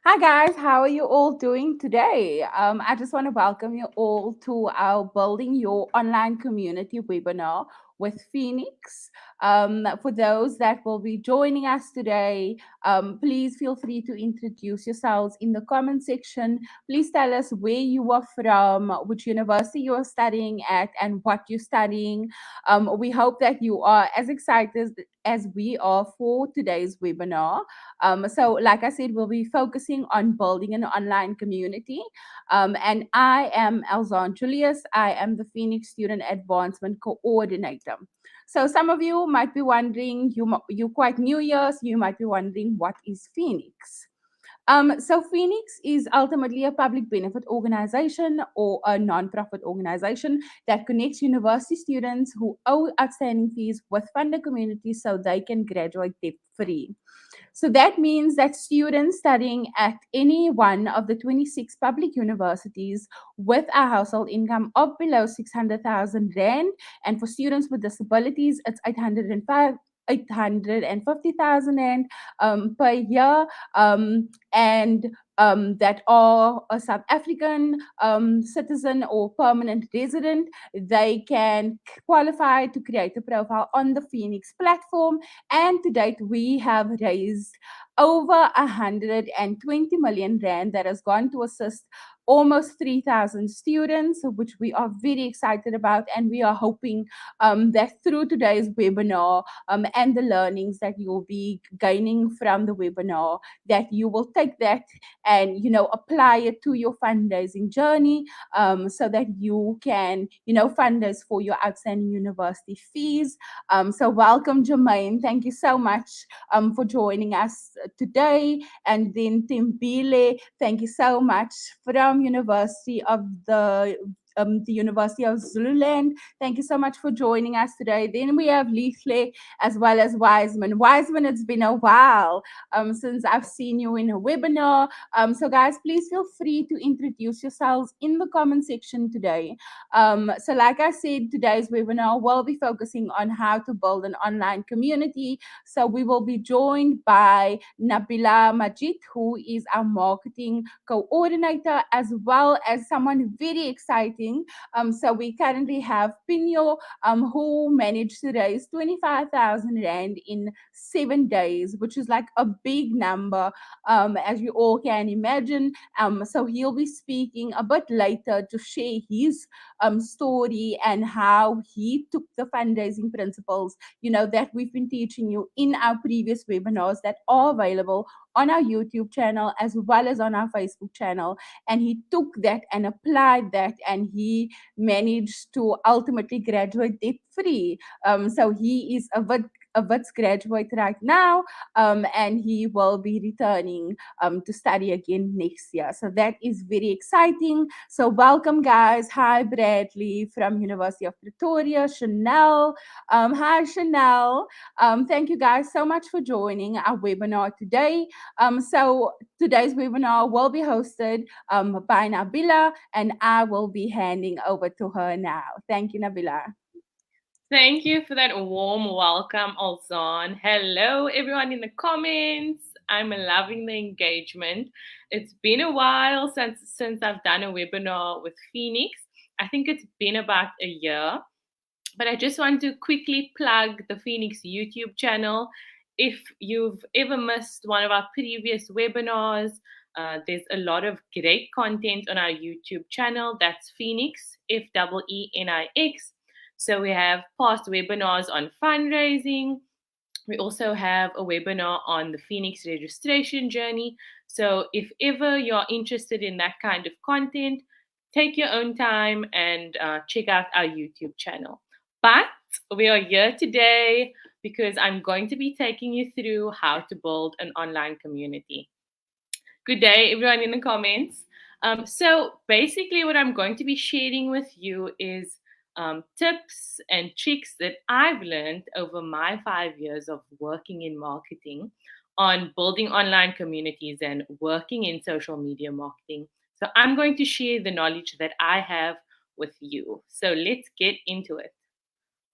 Hi guys, how are you all doing today? I just want to welcome you all to our Building Your Online Community webinar with Phoenix. For those that will be joining us today, please feel free to introduce yourselves in the comment section. Please tell us where you are from, which university you are studying at, and what you're studying. We hope that you are as excited as we are for today's webinar. So, like I said, we'll be focusing on building an online community. And I am Elzon Julius. I am the Phoenix Student Advancement Coordinator. So, some of you might be wondering, you're quite new here, so you might be wondering, what is Phoenix? So Phoenix is ultimately a public benefit organization or a non-profit organization that connects university students who owe outstanding fees with funder communities so they can graduate debt-free. So that means that students studying at any one of the 26 public universities with a household income of below 600,000 Rand, and for students with disabilities, it's 850,000 Rand per year, and that are a South African citizen or permanent resident, they can qualify to create a profile on the Phoenix platform. And to date, we have raised over 120 million Rand that has gone to assist almost 3,000 students, which we are very excited about. And we are hoping that through today's webinar and the learnings that you'll be gaining from the webinar, that you will take that and apply it to your fundraising journey, so that you can fundraise for your outstanding university fees. So welcome, Jermaine. Thank you so much for joining us today. And then Timbile, thank you so much, from the University of Zululand. Thank you so much for joining us today. Then we have Leafley as well as Wiseman. Wiseman, it's been a while since I've seen you in a webinar. So guys, please feel free to introduce yourselves in the comment section today. So like I said, today's webinar will be focusing on how to build an online community. So we will be joined by Nabeelah Majid, who is our marketing coordinator, as well as someone very exciting. So we currently have Phenyo, who managed to raise 25,000 Rand in 7 days, which is like a big number, as you all can imagine. So he'll be speaking a bit later to share his story and how he took the fundraising principles, that we've been teaching you in our previous webinars that are available on our YouTube channel as well as on our Facebook channel. And he took that and applied that, and he managed to ultimately graduate debt free. So he is a WITS graduate right now, and he will be returning to study again next year. So that is very exciting. So welcome, guys. Hi, Bradley from University of Pretoria. Chanel. Hi, Chanel. Thank you guys so much for joining our webinar today. So today's webinar will be hosted by Nabeelah, and I will be handing over to her now. Thank you, Nabeelah. Thank you for that warm welcome, Alzon. Hello, everyone in the comments. I'm loving the engagement. It's been a while since I've done a webinar with Phoenix. I think it's been about a year. But I just want to quickly plug the Phoenix YouTube channel. If you've ever missed one of our previous webinars, there's a lot of great content on our YouTube channel. That's Phoenix, Feenix. So we have past webinars on fundraising. We also have a webinar on the Phoenix registration journey. So if ever you're interested in that kind of content, take your own time and check out our YouTube channel. But we are here today because I'm going to be taking you through how to build an online community. Good day, everyone in the comments. So basically what I'm going to be sharing with you is tips and tricks that I've learned over my 5 years of working in marketing on building online communities and working in social media marketing. So I'm going to share the knowledge that I have with you. So let's get into it.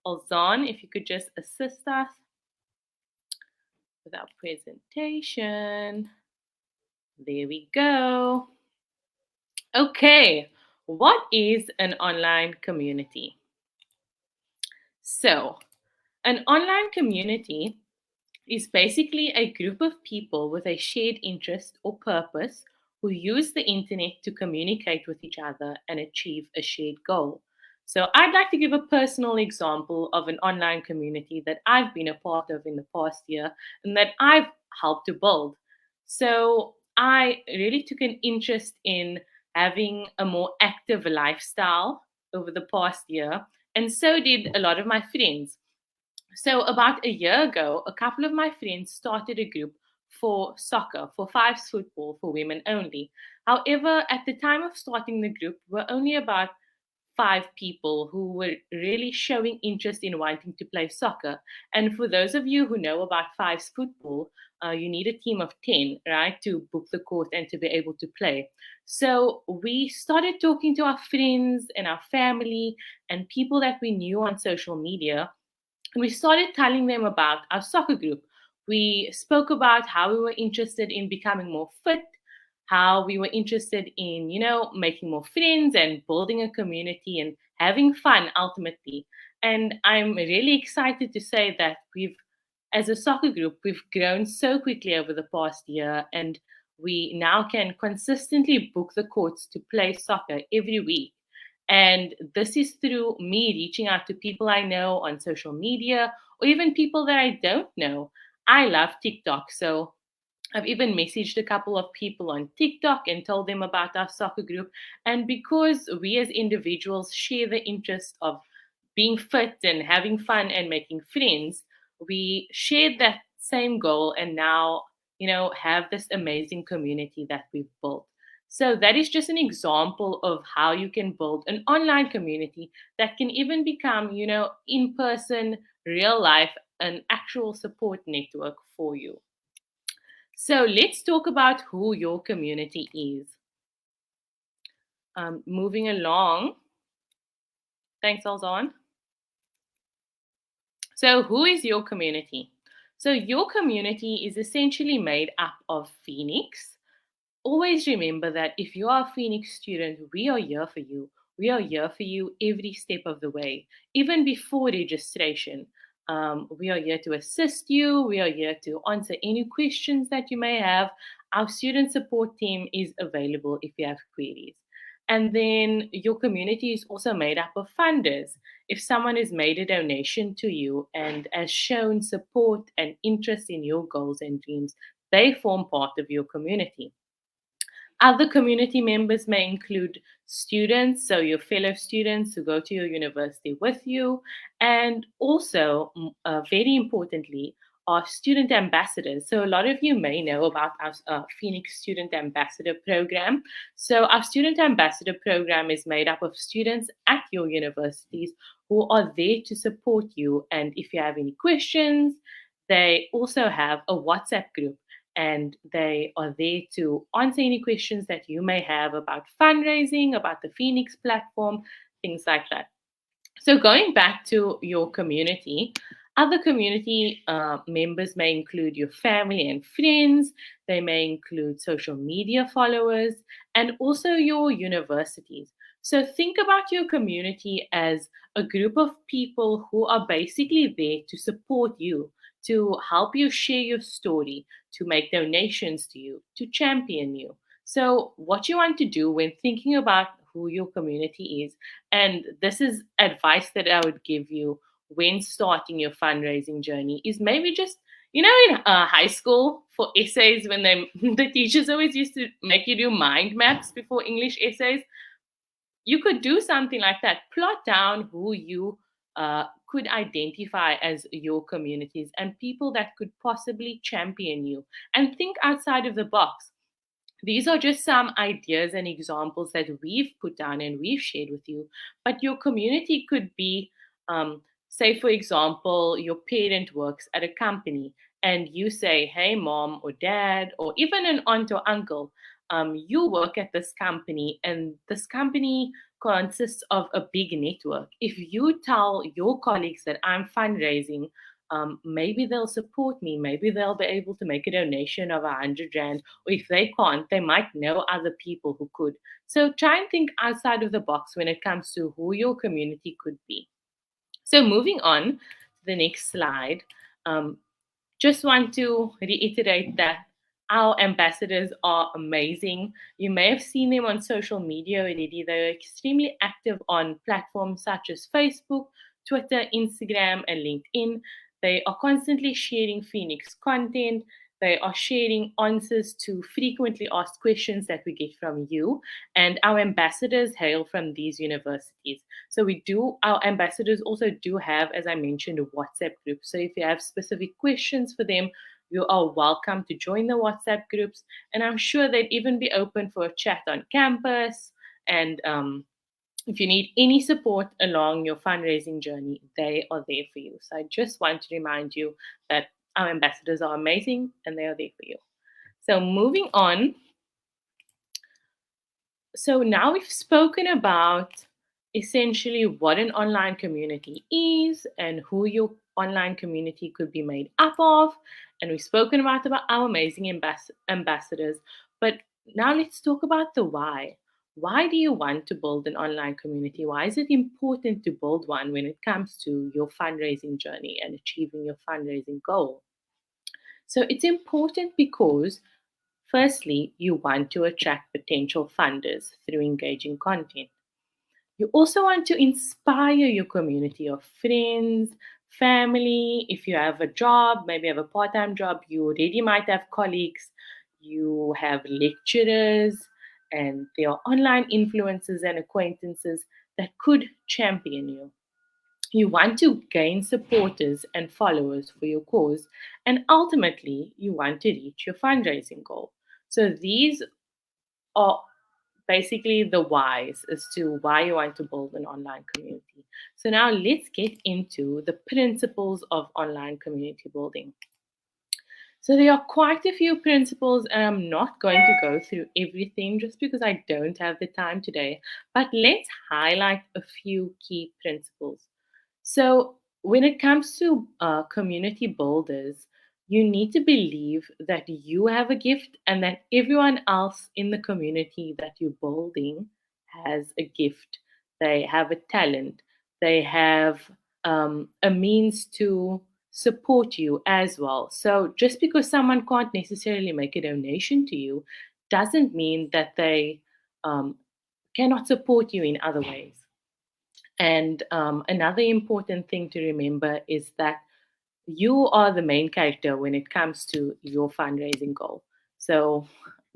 Alzon, if you could just assist us with our presentation. There we go. Okay, what is an online community? So, an online community is basically a group of people with a shared interest or purpose who use the internet to communicate with each other and achieve a shared goal. So, I'd like to give a personal example of an online community that I've been a part of in the past year and that I've helped to build. So, I really took an interest in having a more active lifestyle over the past year, and so did a lot of my friends. So, about a year ago, a couple of my friends started a group for soccer, for fives football, for women only. However, at the time of starting the group, were only about 5 people who were really showing interest in wanting to play soccer. And for those of you who know about fives football, you need a team of 10, right, to book the court and to be able to play. So we started talking to our friends and our family and people that we knew on social media, and we started telling them about our soccer group. We spoke about how we were interested in becoming more fit, how we were interested in, making more friends and building a community and having fun ultimately. And I'm really excited to say that as a soccer group, we've grown so quickly over the past year, and we now can consistently book the courts to play soccer every week. And this is through me reaching out to people I know on social media or even people that I don't know. I love TikTok. So I've even messaged a couple of people on TikTok and told them about our soccer group. And because we as individuals share the interest of being fit and having fun and making friends, we shared that same goal and now, have this amazing community that we've built. So that is just an example of how you can build an online community that can even become, in person, real life, an actual support network for you. So let's talk about who your community is. Moving along. Thanks, Alzon. So, who is your community? So, your community is essentially made up of Phoenix. Always remember that if you are a Phoenix student, we are here for you. We are here for you every step of the way, even before registration. We are here to assist you. We are here to answer any questions that you may have. Our student support team is available if you have queries. And then your community is also made up of funders. If someone has made a donation to you and has shown support and interest in your goals and dreams, they form part of your community. Other community members may include students, so your fellow students who go to your university with you, and also, very importantly, are student ambassadors. So, a lot of you may know about our Phoenix Student Ambassador Program. So, our Student Ambassador Program is made up of students at your universities who are there to support you. And if you have any questions, they also have a WhatsApp group and they are there to answer any questions that you may have about fundraising, about the Phoenix platform, things like that. So, going back to your community, other community members may include your family and friends, they may include social media followers, and also your universities. So, think about your community as a group of people who are basically there to support you, to help you share your story, to make donations to you, to champion you. So, what you want to do when thinking about who your community is, and this is advice that I would give you when starting your fundraising journey, is maybe just, in high school for essays, when the teachers always used to make you do mind maps before English essays, you could do something like that. Plot down who you could identify as your communities and people that could possibly champion you, and think outside of the box. These are just some ideas and examples that we've put down and we've shared with you. But your community could be, say, for example, your parent works at a company and you say, hey, mom or dad, or even an aunt or uncle, you work at this company and this company consists of a big network. If you tell your colleagues that I'm fundraising, maybe they'll support me. Maybe they'll be able to make a donation of 100 Rand. Or if they can't, they might know other people who could. So try and think outside of the box when it comes to who your community could be. So moving on to the next slide. Um, just want to reiterate that our ambassadors are amazing. You may have seen them on social media already. They're extremely active on platforms such as Facebook, Twitter, Instagram, and LinkedIn. They are constantly sharing Phoenix content. They are sharing answers to frequently asked questions that we get from you. And our ambassadors hail from these universities. So our ambassadors also do have, as I mentioned, a WhatsApp group. So if you have specific questions for them, you are welcome to join the WhatsApp groups. And I'm sure they'd even be open for a chat on campus. And if you need any support along your fundraising journey, they are there for you. So I just want to remind you that our ambassadors are amazing and they are there for you. So moving on. So now we've spoken about essentially what an online community is and who your online community could be made up of. And we've spoken about our amazing ambassadors. But now let's talk about the why. Why do you want to build an online community? Why is it important to build one when it comes to your fundraising journey and achieving your fundraising goal? So it's important because firstly, you want to attract potential funders through engaging content. You also want to inspire your community of friends, family. If you have a job, maybe you have a part time job, you already might have colleagues, you have lecturers, and there are online influencers and acquaintances that could champion you. You want to gain supporters and followers for your cause, and ultimately, you want to reach your fundraising goal. So, these are basically the whys as to why you want to build an online community. So, now let's get into the principles of online community building. So there are quite a few principles, and I'm not going to go through everything just because I don't have the time today. But let's highlight a few key principles. So, when it comes to community builders, you need to believe that you have a gift and that everyone else in the community that you're building has a gift. They have a talent. They have a means to support you as well. So, just because someone can't necessarily make a donation to you doesn't mean that they um, cannot support you in other ways. And another important thing to remember is that you are the main character when it comes to your fundraising goal. So,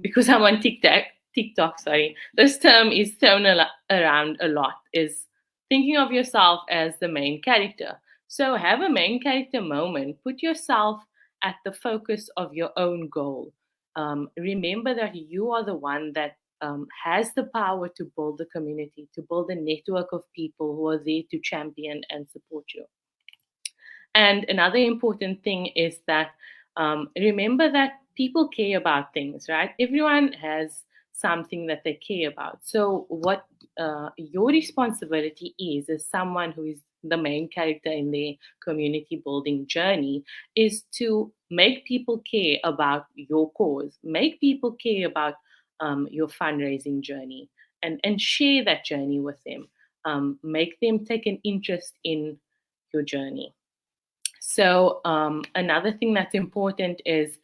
because I'm on TikTok, sorry, this term is thrown around a lot. Is thinking of yourself as the main character. So, have a main character moment. Put yourself at the focus of your own goal. Remember that you are the one that has the power to build the community, to build a network of people who are there to champion and support you. And another important thing is that remember that people care about things, right? Everyone has something that they care about. So, what your responsibility is, as someone who is the main character in the community building journey, is to make people care about your cause, make people care about your fundraising journey, and share that journey with them. Make them take an interest in your journey. So, another thing that's important is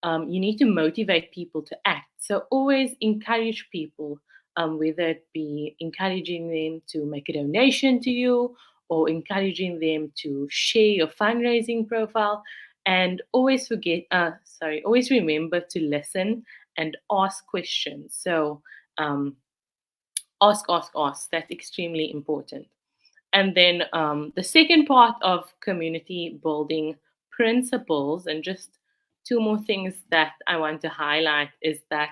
you need to motivate people to act. So, always encourage people, whether it be encouraging them to make a donation to you or encouraging them to share your fundraising profile. And always remember to listen and ask questions. So, ask, ask, ask. That's extremely important. And then the second part of community building principles, and just two more things that I want to highlight, is that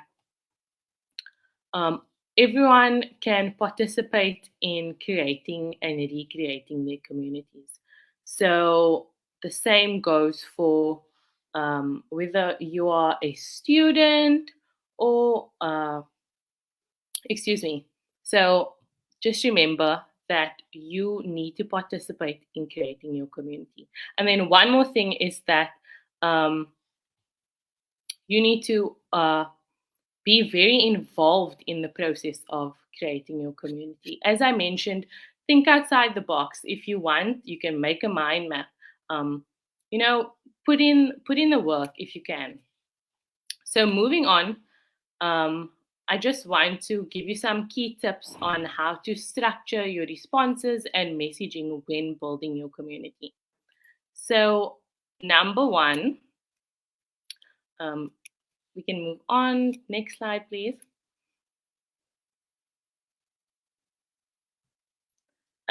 um, everyone can participate in creating and recreating their communities. So the same goes for whether you are a student or excuse me. So just remember that you need to participate in creating your community. And then one more thing is that you need to be very involved in the process of creating your community. As I mentioned, think outside the box. If you want, you can make a mind map. You know, put in the work if you can. So moving on, I just want to give you some key tips on how to structure your responses and messaging when building your community. So number one, we can move on. Next slide, please.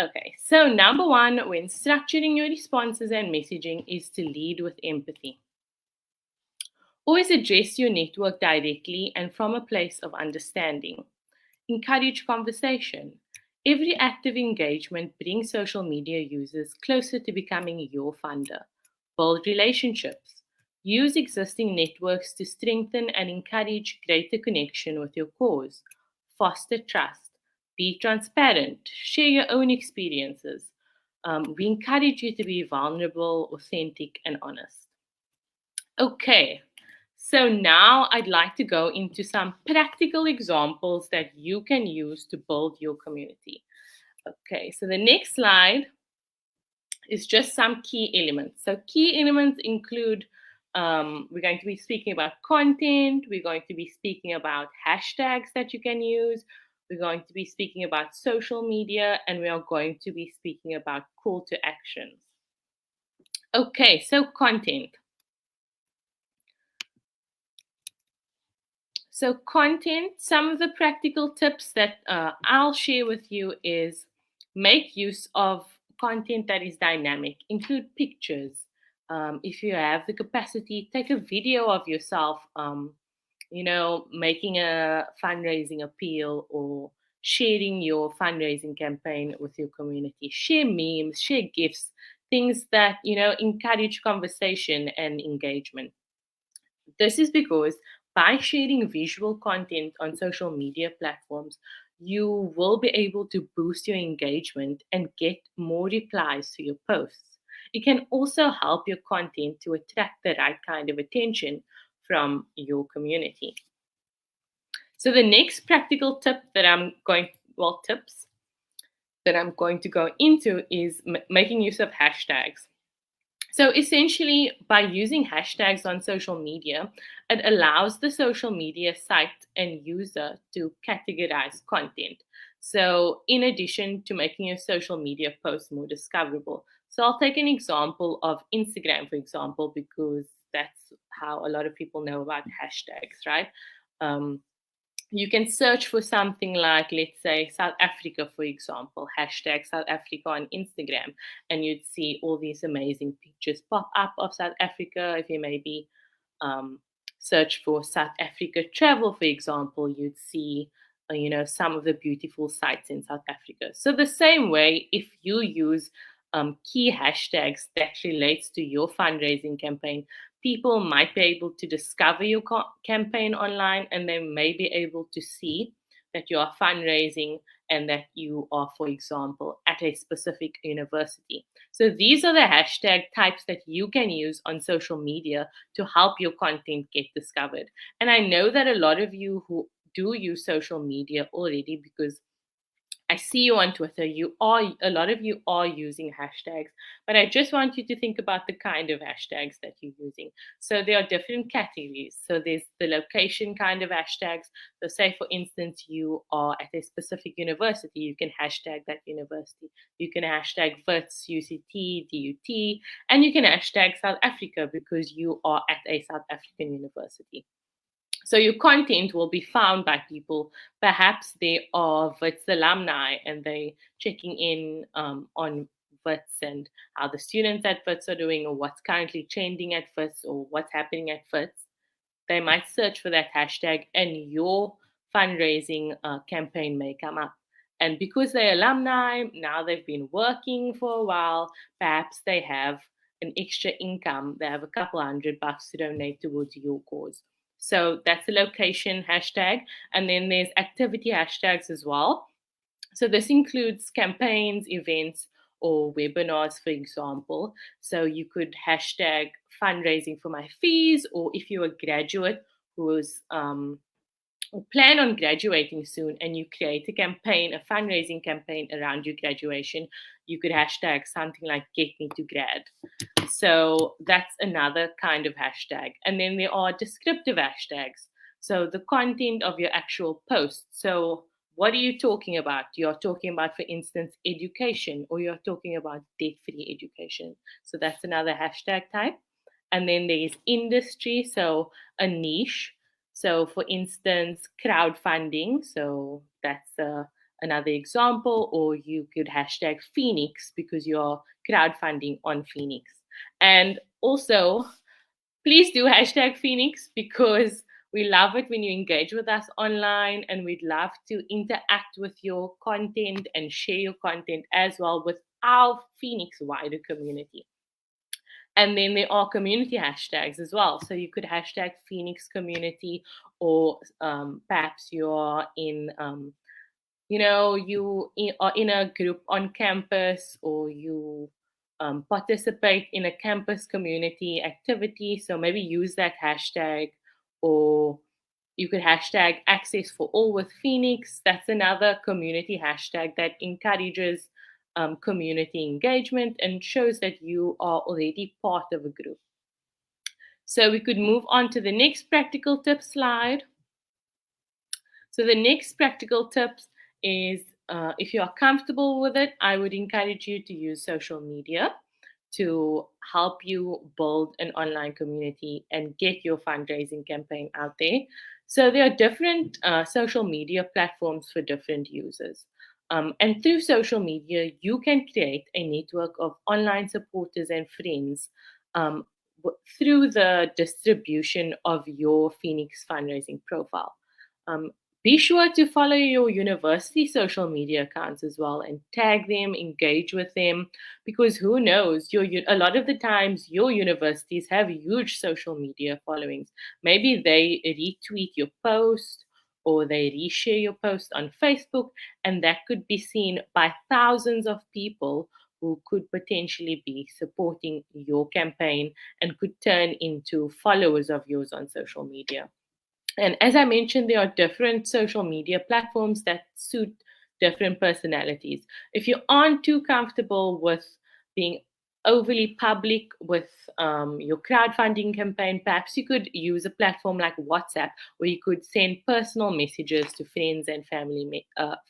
Okay, so number one, when structuring your responses and messaging, is to lead with empathy. Always address your network directly and from a place of understanding. Encourage conversation. Every active engagement brings social media users closer to becoming your funder. Build relationships. Use existing networks to strengthen and encourage greater connection with your cause. Foster trust. Be transparent. Share your own experiences. We encourage you to be vulnerable, authentic, and honest. Okay, so now I'd like to go into some practical examples that you can use to build your community. Okay, so the next slide is just some key elements. So key elements include, we're going to be speaking about content, we're going to be speaking about hashtags that you can use, we're going to be speaking about social media, and we are going to be speaking about call to actions. Okay, so content. So content, some of the practical tips that I'll share with you is make use of content that is dynamic. Include pictures. If you have the capacity, take a video of yourself, making a fundraising appeal or sharing your fundraising campaign with your community. Share memes, share gifts, things that, encourage conversation and engagement. This is because by sharing visual content on social media platforms, you will be able to boost your engagement and get more replies to your posts. It can also help your content to attract the right kind of attention from your community. So the next practical tip that tips that I'm going to go into is making use of hashtags. So essentially, by using hashtags on social media, it allows the social media site and user to categorize content. So in addition to making your social media posts more discoverable. So I'll take an example of Instagram, for example, because that's how a lot of people know about hashtags, right? You can search for something like, let's say, South Africa, for example, hashtag South Africa on Instagram, and you'd see all these amazing pictures pop up of South Africa. If you maybe search for South Africa travel, for example, you'd see, some of the beautiful sites in South Africa. So the same way, if you use key hashtags that relates to your fundraising campaign, people might be able to discover your campaign online, and they may be able to see that you are fundraising and that you are, for example, at a specific university. So these are the hashtag types that you can use on social media to help your content get discovered. And I know that a lot of you who do use social media already, because I see you on Twitter, a lot of you are using hashtags, but I just want you to think about the kind of hashtags that you're using. So there are different categories. So there's the location kind of hashtags. So say, for instance, you are at a specific university, you can hashtag that university. You can hashtag WITS, UCT, DUT, and you can hashtag South Africa because you are at a South African university. So your content will be found by people. Perhaps they are WITS alumni and they checking in on WITS and how the students at WITS are doing, or what's currently trending at WITS, or what's happening at WITS. They might search for that hashtag and your fundraising campaign may come up. And because they're alumni, now they've been working for a while, perhaps they have an extra income. They have a couple $100 to donate towards your cause. So that's the location hashtag. And then there's activity hashtags as well. So this includes campaigns, events, or webinars, for example. So you could hashtag fundraising for my fees, or if you're a graduate who's plan on graduating soon and you create a campaign, a fundraising campaign around your graduation, you could hashtag something like get me to grad. So that's another kind of hashtag. And then there are descriptive hashtags. So the content of your actual post. So what are you talking about? You're talking about, for instance, education, or you're talking about debt-free education. So that's another hashtag type. And then there's industry, so a niche. So, for instance, crowdfunding. So that's another example. Or you could hashtag Feenix because you're crowdfunding on Feenix. And also, please do hashtag Feenix because we love it when you engage with us online, and we'd love to interact with your content and share your content as well with our Phoenix wider community. And then there are community hashtags as well. So you could hashtag Phoenix community, or perhaps you're in, are in a group on campus, or you participate in a campus community activity. So maybe use that hashtag, or you could hashtag access for all with Phoenix. That's another community hashtag that encourages community engagement and shows that you are already part of a group. So we could move on to the next practical tip slide. So the next practical tips is, if you are comfortable with it, I would encourage you to use social media to help you build an online community and get your fundraising campaign out there. So there are different social media platforms for different users. And through social media, you can create a network of online supporters and friends through the distribution of your Phoenix fundraising profile. Um, be sure to follow your university social media accounts as well and tag them, engage with them, because who knows, a lot of the times your universities have huge social media followings. Maybe they retweet your post or they reshare your post on Facebook, and that could be seen by thousands of people who could potentially be supporting your campaign and could turn into followers of yours on social media. And as I mentioned, there are different social media platforms that suit different personalities. If you aren't too comfortable with being overly public with your crowdfunding campaign, perhaps you could use a platform like WhatsApp, where you could send personal messages to friends and family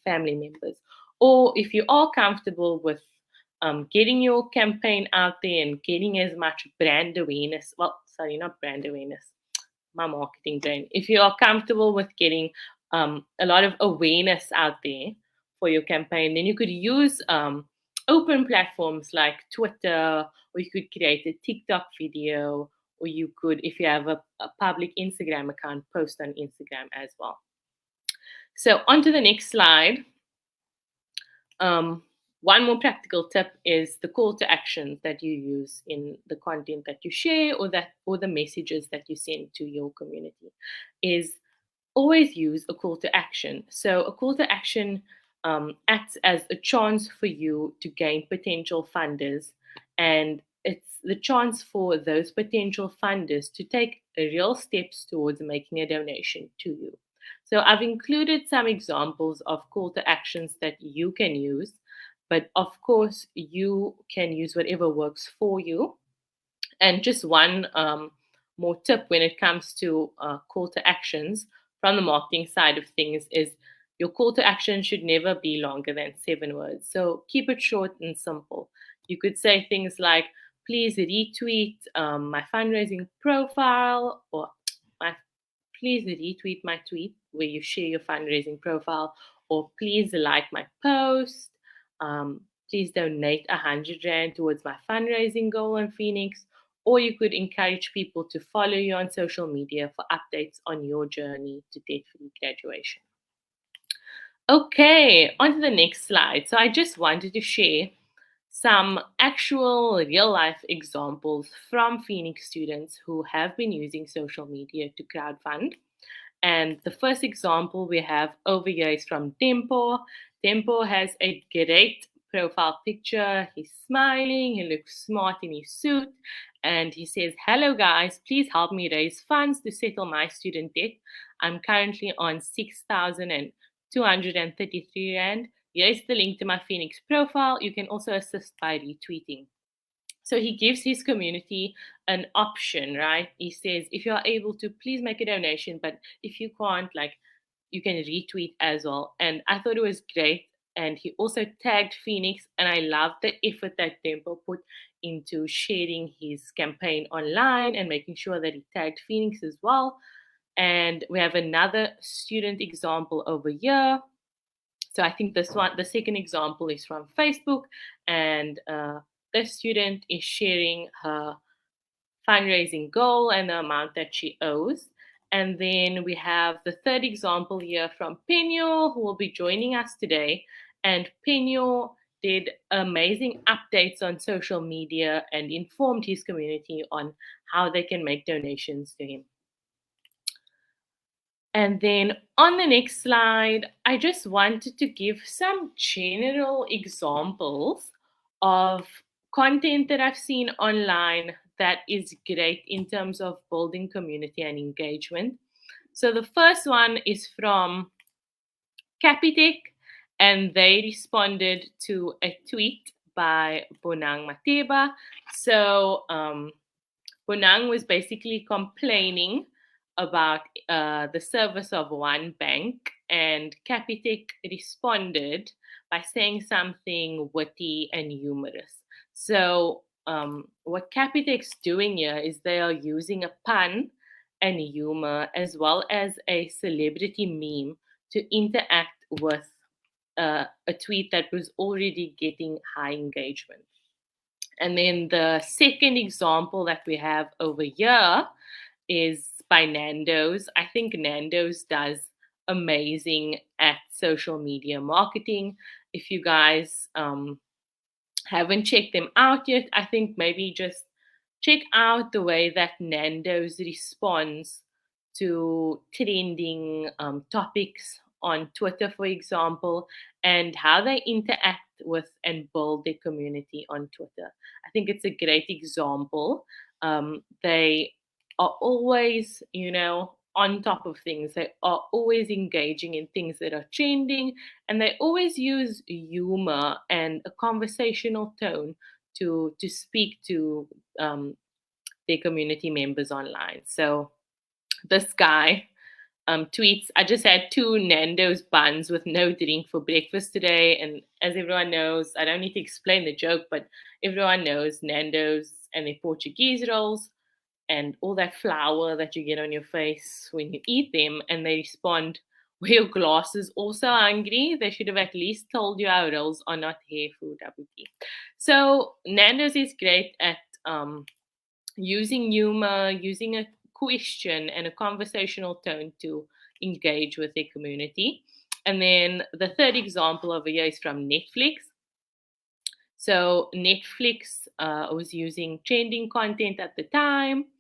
members. Or if you are comfortable with getting your campaign out there and getting as much brand awareness, well, sorry, not brand awareness, my marketing brain. If you are comfortable with getting a lot of awareness out there for your campaign, then you could use open platforms like Twitter, or you could create a TikTok video, or you could, if you have a public Instagram account, post on Instagram as well. So on to the next slide. One more practical tip is the call to action that you use in the content that you share, or the messages that you send to your community is always use a call to action. So a call to action acts as a chance for you to gain potential funders, and it's the chance for those potential funders to take real steps towards making a donation to you. So I've included some examples of call to actions that you can use, but of course you can use whatever works for you. And just one more tip when it comes to call to actions from the marketing side of things is your call to action should never be longer than 7 words. So keep it short and simple. You could say things like, please retweet my fundraising profile, or please retweet my tweet where you share your fundraising profile, or please like my post. Please donate 100 Rand towards my fundraising goal in Phoenix. Or you could encourage people to follow you on social media for updates on your journey to debt-free graduation. Okay, on to the next slide. So I just wanted to share some actual real-life examples from Phoenix students who have been using social media to crowdfund. And the first example we have over here is from Tempo. Tempo has a great profile picture. He's smiling, he looks smart in his suit, and he says, "Hello, guys, please help me raise funds to settle my student debt. I'm currently on 6,233 Rand. Here's the link to my Feenix profile. You can also assist by retweeting." So he gives his community an option, right? He says, if you are able to, please make a donation, but if you can't, like, you can retweet as well. And I thought it was great. And he also tagged Feenix, and I love the effort that Tempo put into sharing his campaign online and making sure that he tagged Feenix as well. And we have another student example over here. So I think this one, the second example, is from Facebook, and the student is sharing her fundraising goal and the amount that she owes. And then we have the third example here from Phenyo, who will be joining us today. And Phenyo did amazing updates on social media and informed his community on how they can make donations to him. And then on the next slide, I just wanted to give some general examples of content that I've seen online that is great in terms of building community and engagement. So the first one is from Capitec, and they responded to a tweet by Bonang Mateba. So Bonang was basically complaining about the service of one bank, and Capitec responded by saying something witty and humorous. So what Capitec's doing here is they are using a pun and humor as well as a celebrity meme to interact with a tweet that was already getting high engagement. And then the second example that we have over here is by Nando's. I think Nando's does amazing at social media marketing. If you guys haven't checked them out yet, I think maybe just check out the way that Nando's responds to trending topics on Twitter, for example, and how they interact with and build their community on Twitter. I think it's a great example. They are always, on top of things. They are always engaging in things that are trending, and they always use humor and a conversational tone to speak to their community members online. So this guy tweets, "I just had 2 Nando's buns with no drink for breakfast today." And as everyone knows, I don't need to explain the joke, but everyone knows Nando's and their Portuguese rolls and all that flour that you get on your face when you eat them. And they respond, "Were your glasses also hungry? They should have at least told you our rolls are not hair food, WT." So Nando's is great at using humor, using a question and a conversational tone to engage with their community. And then the third example over here is from Netflix. So Netflix was using trending content at the time.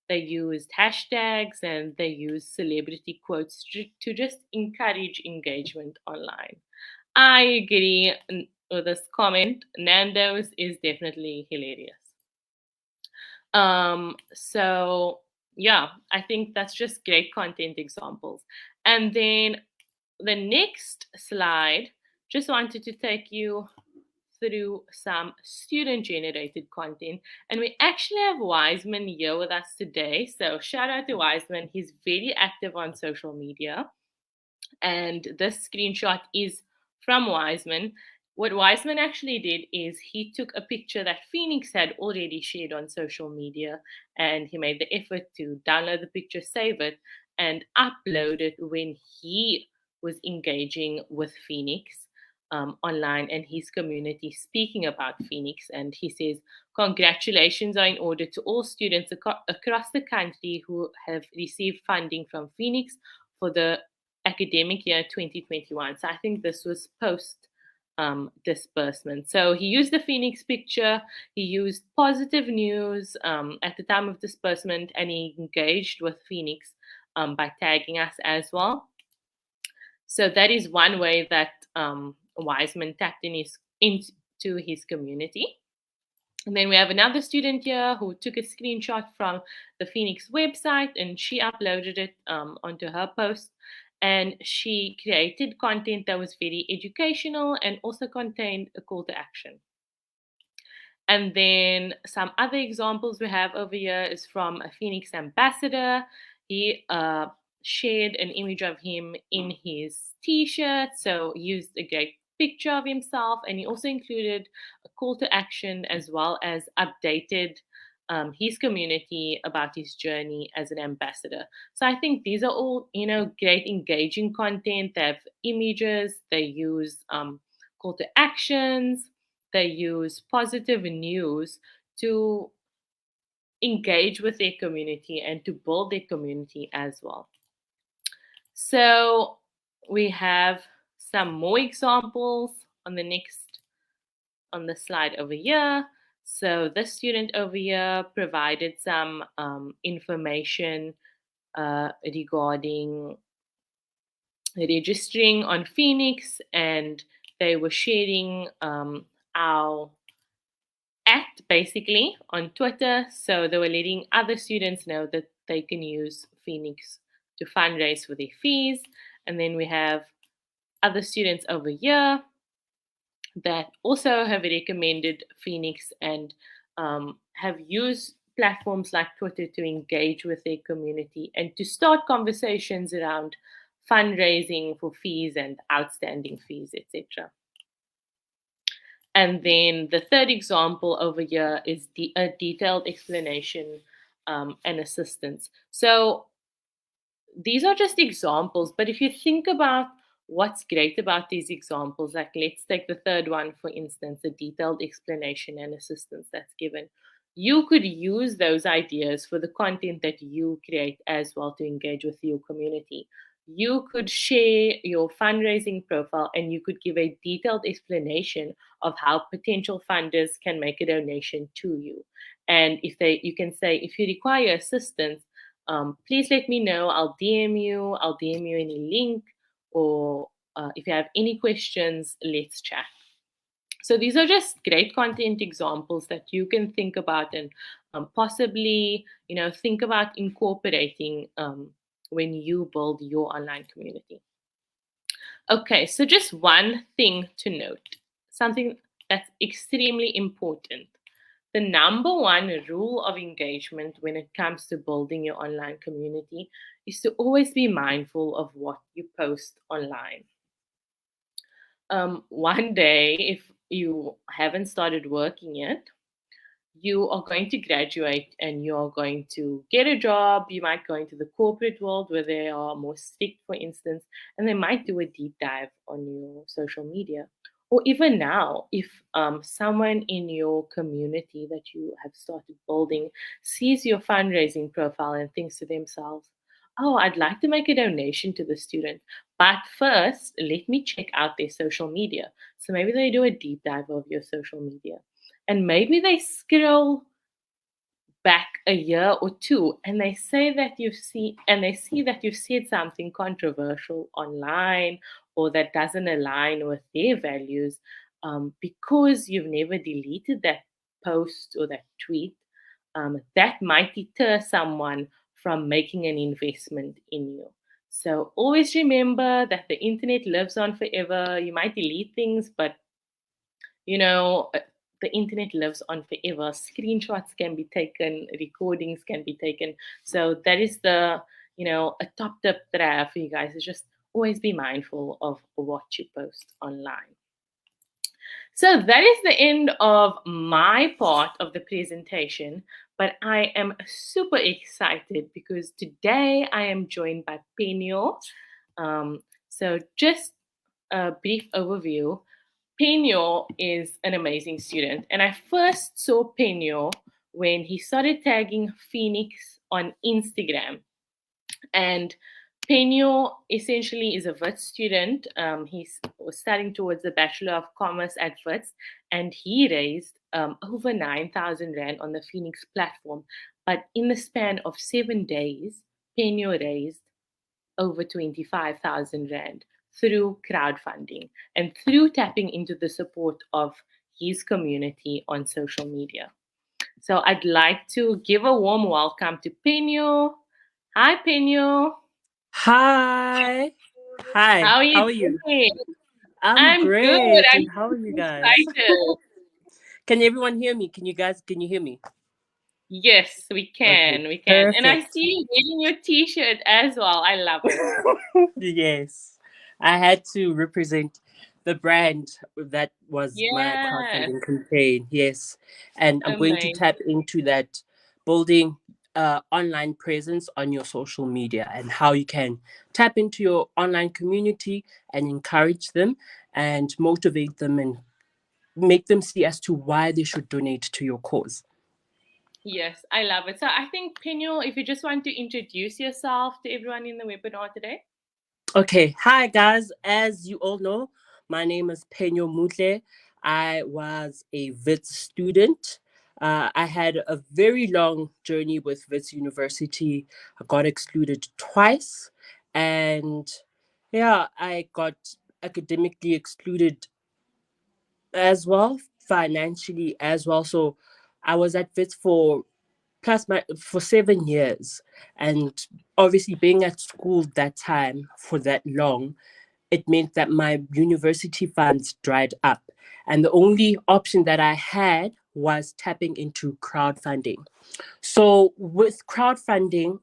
They used hashtags and they used celebrity quotes to just encourage engagement online. I agree with this comment. Nando's is definitely hilarious. So yeah, I think that's just great content examples. And then the next slide, just wanted to take you through some student generated content. And we actually have Wiseman here with us today. So shout out to Wiseman. He's very active on social media. And this screenshot is from Wiseman. What Wiseman actually did is he took a picture that Feenix had already shared on social media, and he made the effort to download the picture, save it, and upload it when he was engaging with Feenix online and his community, speaking about Feenix. And he says, "Congratulations are in order to all students across the country who have received funding from Feenix for the academic year 2021. So I think this was post disbursement. So he used the Feenix picture, he used positive news at the time of disbursement, and he engaged with Feenix by tagging us as well. So that is one way that Wiseman tapped into his community. And then we have another student here who took a screenshot from the Feenix website and she uploaded it onto her post. And she created content that was very educational and also contained a call to action. And then some other examples we have over here is from a Feenix ambassador. He shared an image of him in his t-shirt, so used a great picture of himself, and he also included a call to action as well as updated his community about his journey as an ambassador. So I think these are all, great engaging content. They have images, they use call to actions, they use positive news to engage with their community and to build their community as well. So we have some more examples on the slide over here. So this student over here provided some information regarding registering on Feenix, and they were sharing our basically on Twitter. So they were letting other students know that they can use Feenix to fundraise for their fees. And then we have other students over here that also have recommended Feenix and have used platforms like Twitter to engage with their community and to start conversations around fundraising for fees and outstanding fees, etc. And then the third example over here is a detailed explanation and assistance. So these are just examples, but if you think about what's great about these examples, like let's take the third one, for instance, a detailed explanation and assistance that's given. You could use those ideas for the content that you create as well to engage with your community. You could share your fundraising profile and you could give a detailed explanation of how potential funders can make a donation to you. And you can say, if you require assistance, please let me know. I'll DM you. I'll DM you any link, or if you have any questions, let's chat. So these are just great content examples that you can think about and possibly, think about incorporating when you build your online community. Okay, so just one thing to note, something that's extremely important. The number one rule of engagement when it comes to building your online community is to always be mindful of what you post online. One day, if you haven't started working yet, you are going to graduate and you are going to get a job. You might go into the corporate world where they are more strict, for instance, and they might do a deep dive on your social media. Or even now, if someone in your community that you have started building sees your fundraising profile and thinks to themselves, oh, I'd like to make a donation to the student, but first, let me check out their social media. So maybe they do a deep dive of your social media. And maybe they scroll back a year or two and they see that you've said something controversial online or that doesn't align with their values, because you've never deleted that post or that tweet. That might deter someone from making an investment in you. So always remember that the internet lives on forever. You might delete things, but the internet lives on forever. Screenshots can be taken, recordings can be taken. So that is a top tip that I have for you guys is just always be mindful of what you post online. So that is the end of my part of the presentation, but I am super excited because today I am joined by Phenyo. So just a brief overview. Phenyo is an amazing student, and I first saw Phenyo when he started tagging Feenix on Instagram. And Phenyo essentially is a WITS student. He was studying towards the Bachelor of Commerce at WITS, and he raised over 9,000 Rand on the Feenix platform. But in the span of 7 days, Phenyo raised over 25,000 Rand through crowdfunding and through tapping into the support of his community on social media. So I'd like to give a warm welcome to Phenyo. Hi, Phenyo. Hi. Hi. How are you How are you? doing? I'm I'm good. great. I'm And how are you so guys? excited. Can everyone hear me? Can you hear me? Yes, we Okay, can. We can. And I perfect. see you wearing your t-shirt as well. I love it. Yes. I had to represent the brand that was my Yeah. crowdfunding campaign. Yes. And I'm going to Amazing. tap into that building online presence on your social media and how you can tap into your online community and encourage them and motivate them and make them see as to why they should donate to your cause. Yes, I love it. So I think, Pino, if you just want to introduce yourself to everyone in the webinar today. Okay, hi guys. As you all know, my name is Phenyo Mutle. I was a WITS student. I had a very long journey with WITS University. I got excluded twice, and yeah, I got academically excluded as well, financially as well. So I was at WITS for 7 years, and obviously being at school that time for that long, it meant that my university funds dried up. And the only option that I had was tapping into crowdfunding. So, with crowdfunding,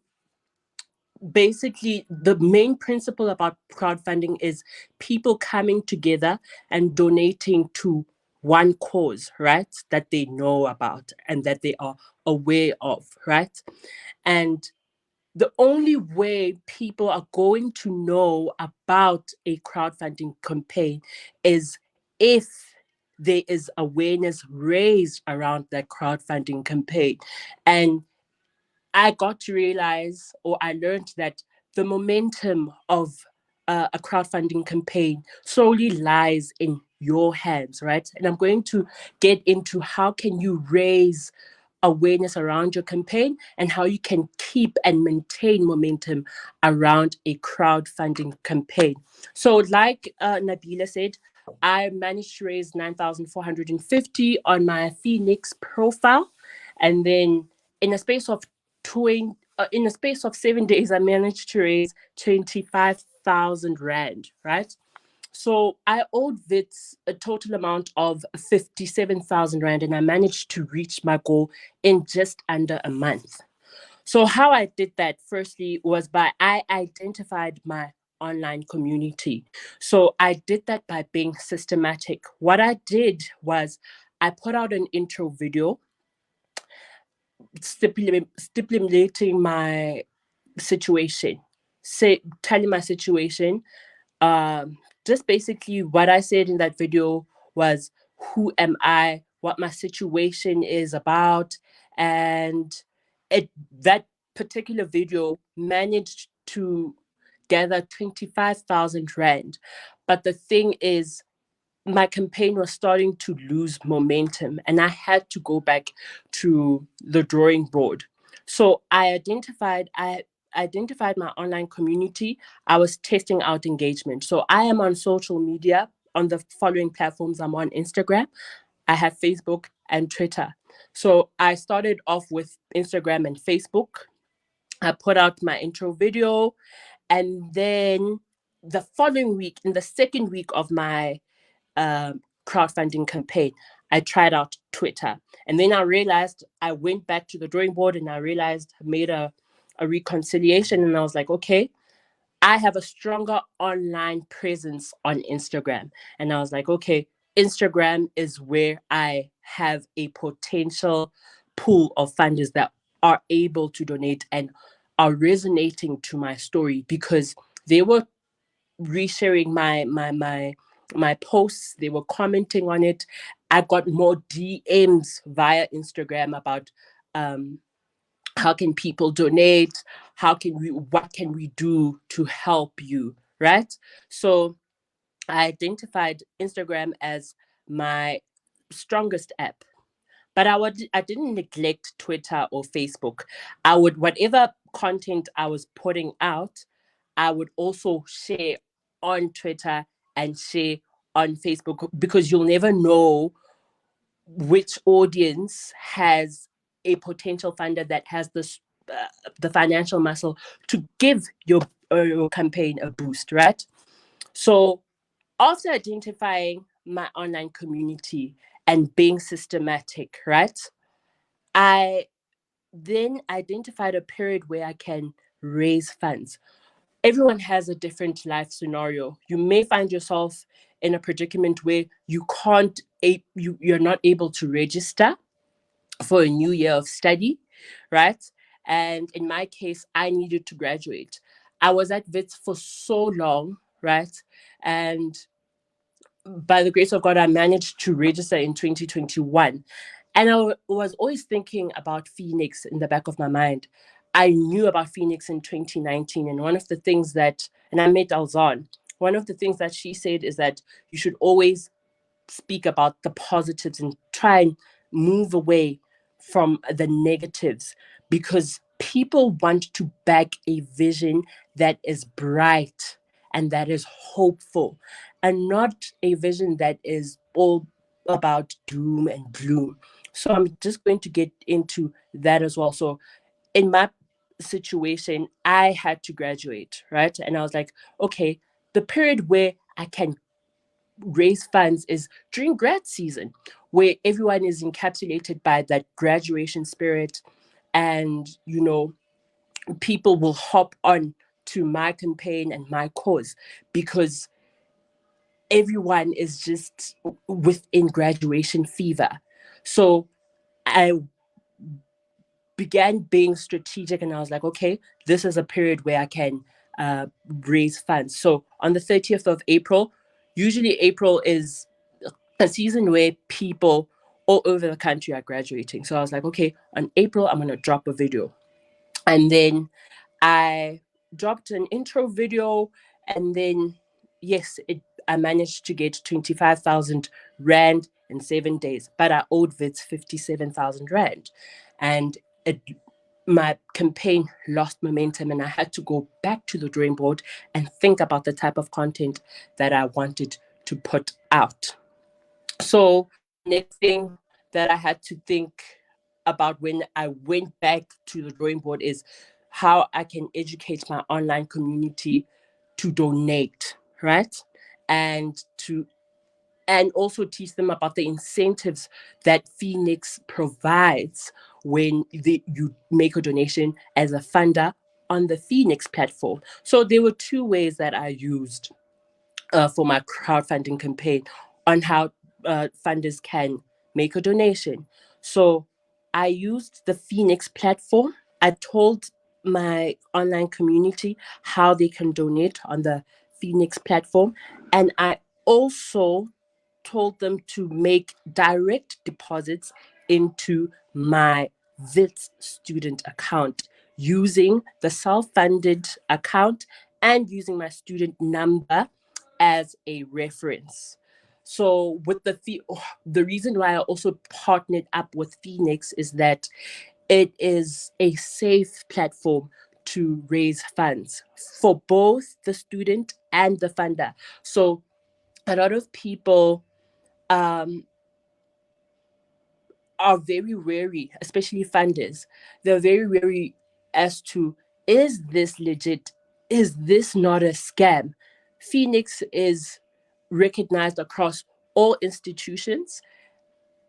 basically, the main principle about crowdfunding is people coming together and donating to one cause, right? That they know about and that they are aware of, right? And the only way people are going to know about a crowdfunding campaign is if there is awareness raised around that crowdfunding campaign. And I got to realize, or I learned that the momentum of a crowdfunding campaign solely lies in your hands, right? And I'm going to get into how can you raise awareness around your campaign and how you can keep and maintain momentum around a crowdfunding campaign. So, like Nabeelah said, I managed to raise 9,450 on my Feenix profile, and then in a space of 7 days, I managed to raise 25,000 rand. Right, so I owed WITS a total amount of 57,000 rand, and I managed to reach my goal in just under a month. So how I did that firstly was by I identified my online community. So I did that by being systematic. What I did was I put out an intro video stipulating my situation, say telling my situation. Just basically what I said in that video was who am I, what my situation is about, and it that particular video managed to gather 25,000 rand. But the thing is, my campaign was starting to lose momentum and I had to go back to the drawing board. So I identified my online community. I was testing out engagement. So I am on social media on the following platforms. I'm on Instagram, I have Facebook and Twitter. So I started off with Instagram and Facebook. I put out my intro video, and then the following week, in the second week of my crowdfunding campaign, I tried out Twitter. And then I realized I went back to the drawing board and I realized I made a reconciliation. And I was like, okay, I have a stronger online presence on Instagram. And I was like, okay, Instagram is where I have a potential pool of funders that are able to donate and are resonating to my story because they were resharing my posts. They were commenting on it. I got more DMs via Instagram about um how can people donate, what can we do to help you, right? So I identified Instagram as my strongest app, but I didn't neglect Twitter or Facebook. I would, whatever content I was putting out, I would also share on Twitter and share on Facebook, because you'll never know which audience has a potential funder that has the financial muscle to give your campaign a boost, right? So after identifying my online community and being systematic, right, I then identified a period where I can raise funds. Everyone has a different life scenario. You may find yourself in a predicament where you're not able to register for a new year of study, right? And in my case, I needed to graduate. I was at WITS for so long, right? And by the grace of God, I managed to register in 2021. And was always thinking about Feenix in the back of my mind. I knew about Feenix in 2019. And and I met Alzan. One of the things that she said is that you should always speak about the positives and try and move away from the negatives, because people want to back a vision that is bright and that is hopeful, and not a vision that is all about doom and gloom. So I'm just going to get into that as well. So in my situation, I had to graduate, right? And I was like, okay, the period where I can raise funds is during grad season, where everyone is encapsulated by that graduation spirit. And people will hop on to my campaign and my cause, because everyone is just within graduation fever. So I began being strategic, and I was like, okay, this is a period where I can raise funds. So on the 30th of April, usually April is a season where people all over the country are graduating. So I was like, okay, on April, I'm going to drop a video. And then I dropped an intro video, and then, yes, I managed to get 25,000 Rand in 7 days, but I owed WITS 57,000 Rand. And my campaign lost momentum, and I had to go back to the drawing board and think about the type of content that I wanted to put out. So next thing that I had to think about when I went back to the drawing board is how I can educate my online community to donate, right? And also teach them about the incentives that Feenix provides when you make a donation as a funder on the Feenix platform. So there were two ways that I used for my crowdfunding campaign on how funders can make a donation. So I used the Feenix platform. I told my online community how they can donate on the Feenix platform. And I also told them to make direct deposits into my WITS student account using the self-funded account and using my student number as a reference. So with the reason why I also partnered up with Feenix is that it is a safe platform to raise funds for both the student and the funder. So a lot of people um, are very wary, especially funders. They're very wary as to, is this legit? Is this not a scam? Feenix is recognized across all institutions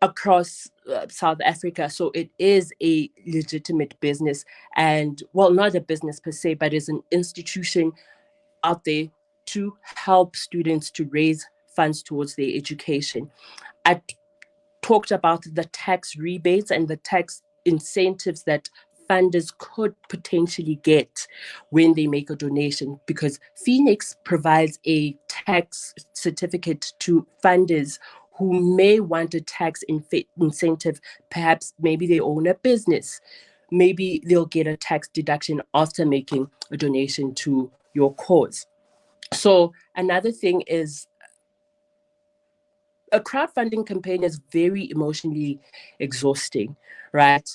across South Africa. So it is a legitimate business, and, well, not a business per se, but is an institution out there to help students to raise funds towards their education. I talked about the tax rebates and the tax incentives that funders could potentially get when they make a donation, because Feenix provides a tax certificate to funders who may want a tax incentive. Perhaps maybe they own a business. Maybe they'll get a tax deduction after making a donation to your cause. So another thing is, a crowdfunding campaign is very emotionally exhausting, right?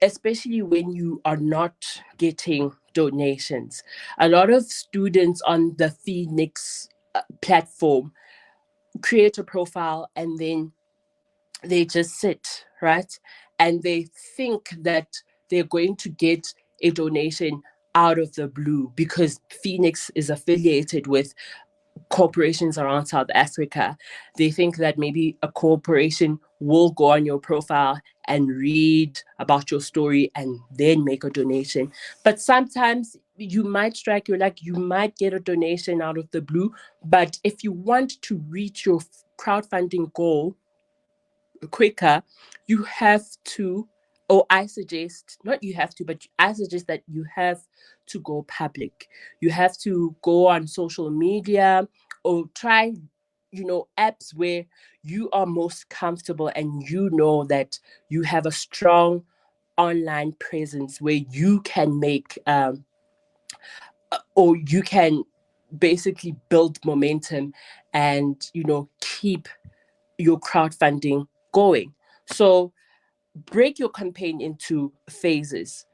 Especially when you are not getting donations. A lot of students on the Feenix platform create a profile and then they just sit, right? And they think that they're going to get a donation out of the blue because Phoenix is affiliated with corporations around South Africa. They think that maybe a corporation will go on your profile and read about your story and then make a donation. But sometimes you might strike your luck, you might get a donation out of the blue. But if you want to reach your crowdfunding goal quicker, you have to, or I suggest, not you have to, but I suggest that you have to go public. You have to go on social media or try, apps where you are most comfortable and you know that you have a strong online presence where you can make, or you can basically build momentum and, keep your crowdfunding going. So break your campaign into phases.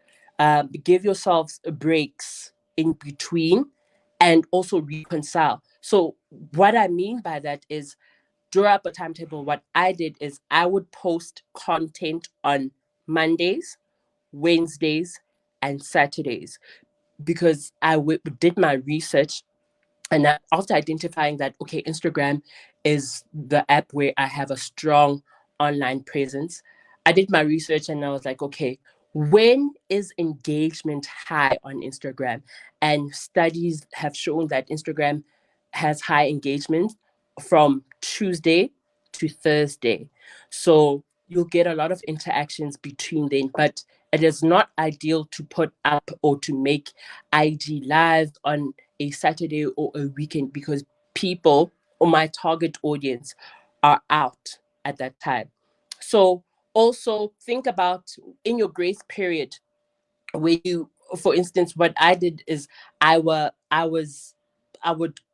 Give yourselves breaks in between and also reconcile. So what I mean by that is draw up a timetable. What I did is I would post content on Mondays, Wednesdays, and Saturdays because did my research and after identifying that, okay, Instagram is the app where I have a strong online presence, I did my research and I was like, okay, when is engagement high on Instagram? And studies have shown that Instagram has high engagement from Tuesday to Thursday. So you'll get a lot of interactions between then, but it is not ideal to put up or to make IG live on a Saturday or a weekend because people or my target audience are out at that time. So also think about in your grace period where you, for instance, what I did is I would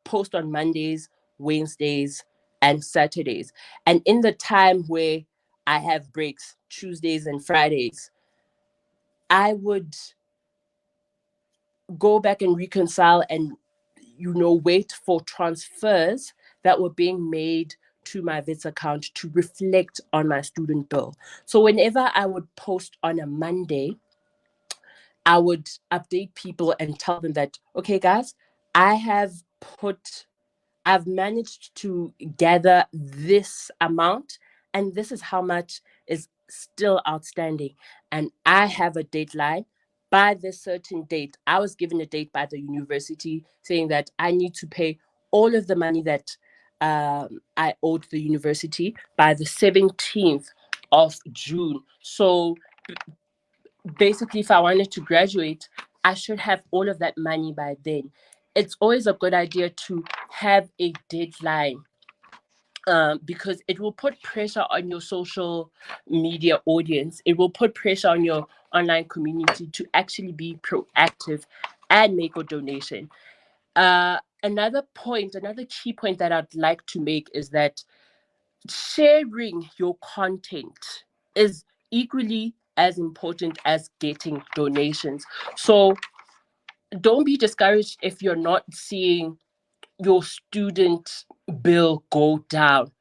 post on Mondays, Wednesdays, and Saturdays. And in the time where I have breaks, Tuesdays and Fridays, I would go back and reconcile and wait for transfers that were being made to my WITS account to reflect on my student bill. So whenever I would post on a Monday, I would update people and tell them that, okay, guys, I have put I've managed to gather this amount, and this is how much is still outstanding. And I have a deadline by this certain date. I was given a date by the university saying that I need to pay all of the money that I owed the university by the 17th of June. So basically, if I wanted to graduate, I should have all of that money by then. It's always a good idea to have a deadline because it will put pressure on your social media audience. It will put pressure on your online community to actually be proactive and make a donation. Another key point that I'd like to make is that sharing your content is equally as important as getting donations. So don't be discouraged if you're not seeing your student bill go down.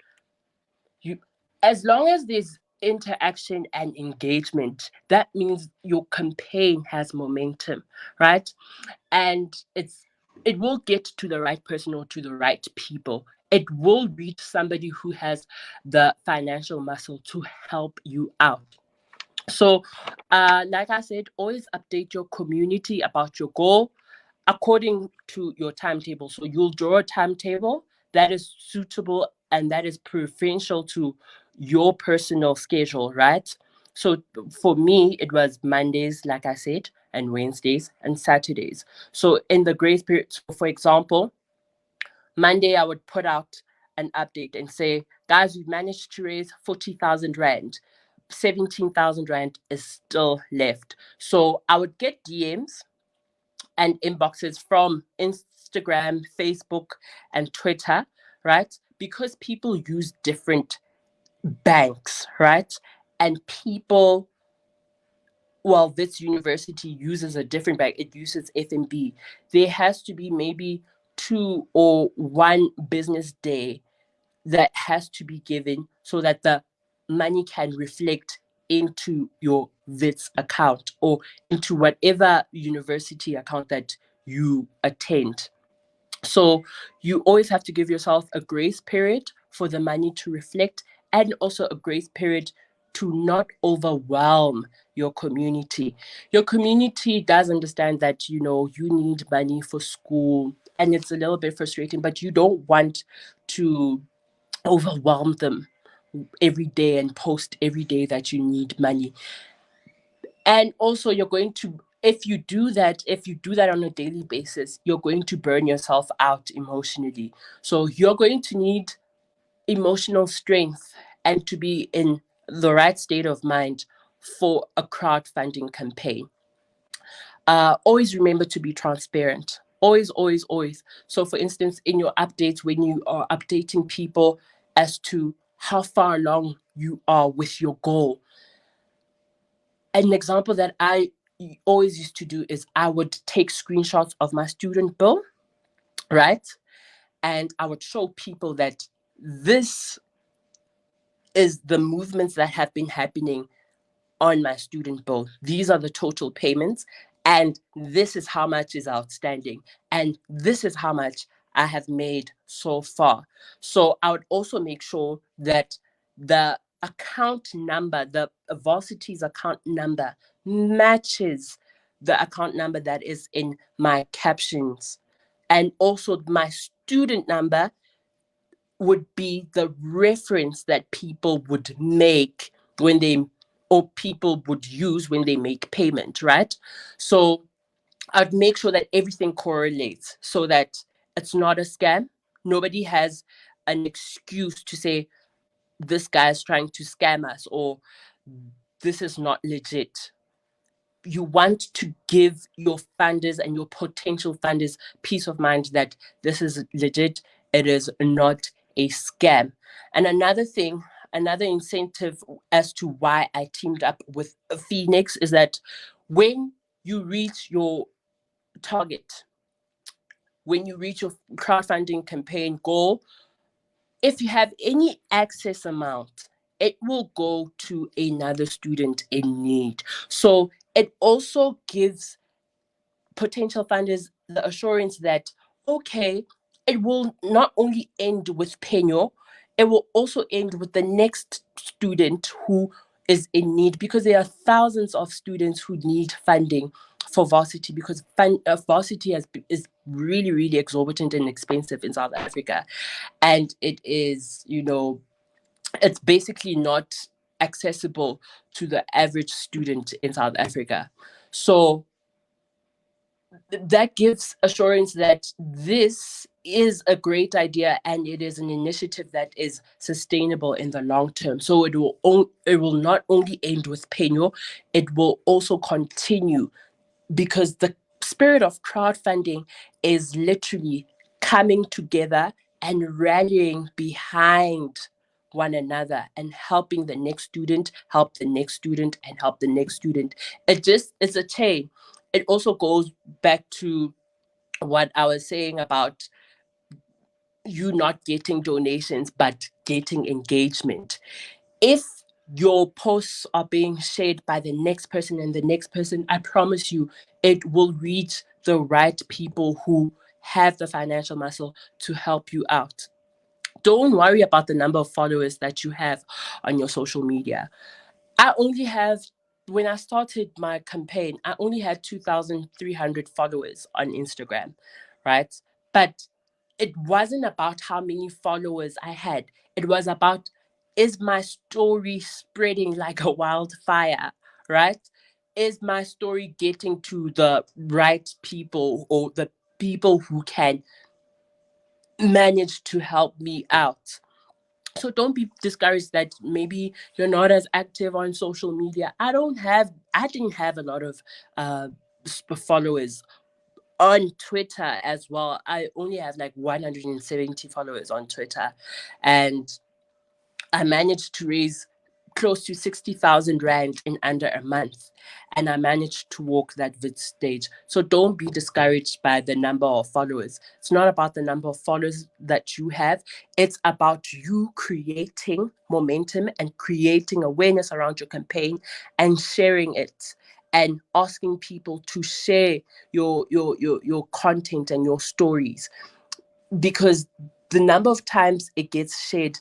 You, as long as there's interaction and engagement, that means your campaign has momentum, right? And it will get to the right person or to the right people. It will reach somebody who has the financial muscle to help you out. So like I said, always update your community about your goal according to your timetable. So you'll draw a timetable that is suitable and that is preferential to your personal schedule, right? So for me, it was Mondays, like I said, and Wednesdays and Saturdays. So in the grace period, so for example, Monday I would put out an update and say, guys, we've managed to raise 40,000 Rand. 17,000 Rand is still left. So I would get DMs and inboxes from Instagram, Facebook, and Twitter, right? Because people use different banks, right? And people well, this university uses a different bank, it uses FNB, there has to be maybe 2 or 1 business day that has to be given so that the money can reflect into your WITS account or into whatever university account that you attend. So you always have to give yourself a grace period for the money to reflect, and also a grace period to not overwhelm your community. Your community does understand that, you need money for school, and it's a little bit frustrating, but you don't want to overwhelm them every day and post every day that you need money. And also, you're going to, if you do that on a daily basis, you're going to burn yourself out emotionally. So you're going to need emotional strength and to be in the right state of mind for a crowdfunding campaign. Always remember to be transparent. Always, always, always. So, for instance, in your updates, when you are updating people as to how far along you are with your goal, an example that I always used to do is I would take screenshots of my student bill, right? And I would show people that this is the movements that have been happening on my student bill. These are the total payments, and this is how much is outstanding, and this is how much I have made so far. So I would also make sure that the account number, the varsity's account number, matches the account number that is in my captions. And also my student number would be the reference that people would make when they, or people would use when they make payment, right? So I'd make sure that everything correlates so that it's not a scam. Nobody has an excuse to say this guy is trying to scam us or this is not legit. You want to give your funders and your potential funders peace of mind that this is legit, it is not a scam. And another thing, another incentive as to why I teamed up with Feenix is that when you reach your target, when you reach your crowdfunding campaign goal, if you have any excess amount, it will go to another student in need. So it also gives potential funders the assurance that, okay, it will not only end with Phenyo, it will also end with the next student who is in need, because there are thousands of students who need funding for varsity, because varsity is really, really exorbitant and expensive in South Africa. And it is, it's basically not accessible to the average student in South Africa. So that gives assurance that this is a great idea and it is an initiative that is sustainable in the long term. So it will not only end with Phenyo, it will also continue, because the spirit of crowdfunding is literally coming together and rallying behind one another and helping the next student help the next student and help the next student. It's a chain. It also goes back to what I was saying about you not getting donations but getting engagement. If your posts are being shared by the next person and the next person, I promise you it will reach the right people who have the financial muscle to help you out. Don't worry about the number of followers that you have on your social media. I only have, when I started my campaign, I only had 2,300 followers on Instagram, right? But it wasn't about how many followers I had. It was about, is my story spreading like a wildfire, right? Is my story getting to the right people, or the people who can manage to help me out? So don't be discouraged that maybe you're not as active on social media. I didn't have a lot of uh followers on Twitter as well. I only have like 170 followers on Twitter, and I managed to raise close to 60,000 Rand in under a month. And I managed to walk that WITS stage. So don't be discouraged by the number of followers. It's not about the number of followers that you have. It's about you creating momentum and creating awareness around your campaign and sharing it and asking people to share your content and your stories. Because the number of times it gets shared,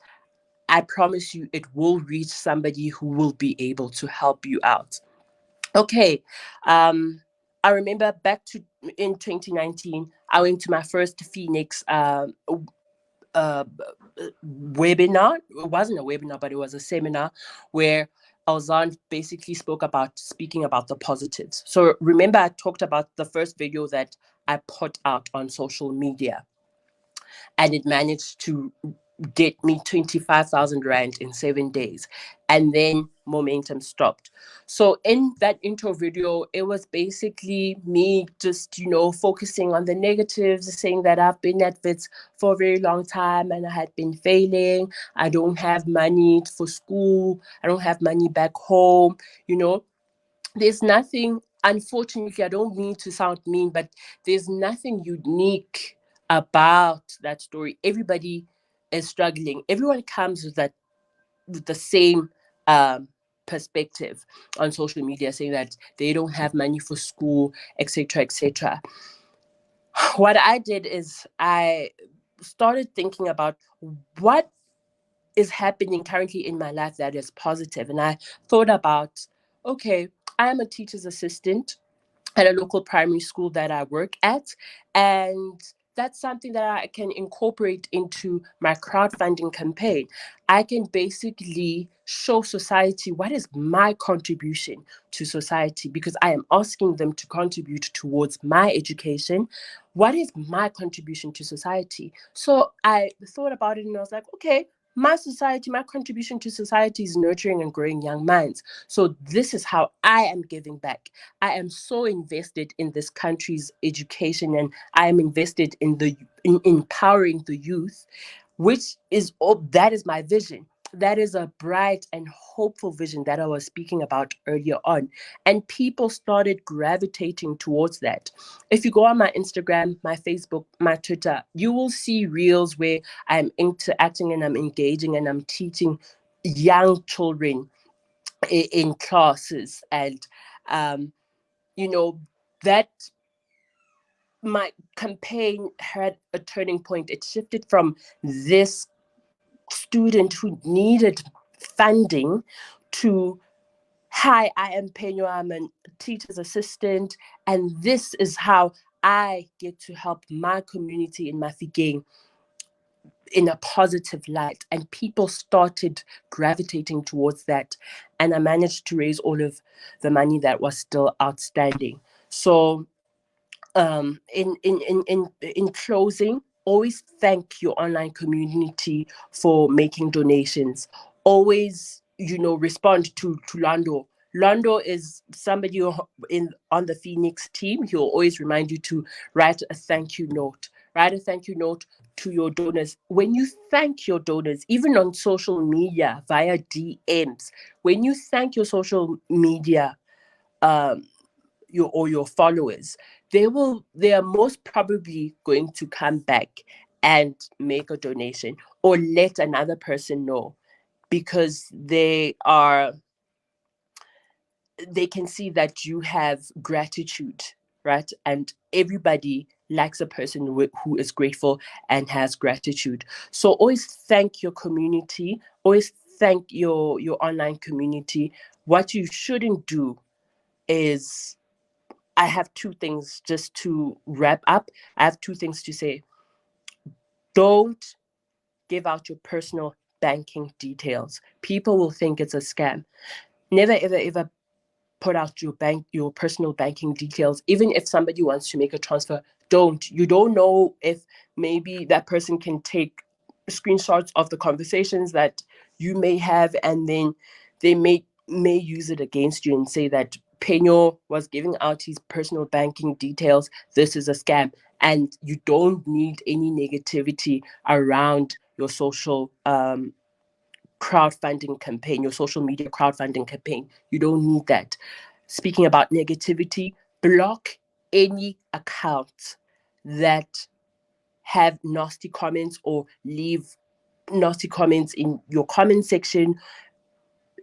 I promise you it will reach somebody who will be able to help you out. Okay. I remember back to in 2019, I went to my first Feenix uh, webinar. It wasn't a webinar, but it was a seminar where Alzan basically spoke about speaking about the positives. So remember, I talked about the first video that I put out on social media, and it managed to get me 25,000 Rand in 7 days. And then momentum stopped. So in that intro video, it was basically me just, focusing on the negatives, saying that I've been at WITS for a very long time and I had been failing. I don't have money for school. I don't have money back home. There's nothing, unfortunately, I don't mean to sound mean, but there's nothing unique about that story. Everybody is struggling. Everyone comes with the same perspective on social media, saying that they don't have money for school, etc., etc. What I did is I started thinking about what is happening currently in my life that is positive, and I thought about, okay, I am a teacher's assistant at a local primary school that I work at. And that's something that I can incorporate into my crowdfunding campaign. I can basically show society what is my contribution to society, because I am asking them to contribute towards my education. What is my contribution to society? So I thought about it and I was like, okay, my contribution to society is nurturing and growing young minds. So this is how I am giving back. I am so invested in this country's education, and I am invested in empowering the youth, which is all that is my vision. That is a bright and hopeful vision that I was speaking about earlier on. And people started gravitating towards that. If you go on my Instagram, my Facebook, my Twitter, you will see reels where I'm interacting and I'm engaging and I'm teaching young children in classes. And that my campaign had a turning point. It shifted from this student who needed funding to, hi, I am Phenyo, I'm a teacher's assistant, and this is how I get to help my community in Mafikeng in a positive light. And people started gravitating towards that, and I managed to raise all of the money that was still outstanding. So in closing, always thank your online community for making donations. Always, respond to Lando. Lando is somebody on the Feenix team. He'll always remind you to write a thank you note. Write a thank you note to your donors. When you thank your donors, even on social media via DMs, when you thank your social media your followers, they are most probably going to come back and make a donation or let another person know, because they can see that you have gratitude, right? And everybody likes a person who is grateful and has gratitude. So always thank your community, always thank your online community. What you shouldn't do is, I have two things just to wrap up. I have two things to say. Don't give out your personal banking details. People will think it's a scam. Never, ever, ever put out your personal banking details. Even if somebody wants to make a transfer, don't. You don't know if maybe that person can take screenshots of the conversations that you may have, and then they may use it against you and say that Phenyo was giving out his personal banking details. This is a scam. And you don't need any negativity around your social crowdfunding campaign, your social media crowdfunding campaign. You don't need that. Speaking about negativity, block any account that have nasty comments or leave nasty comments in your comment section,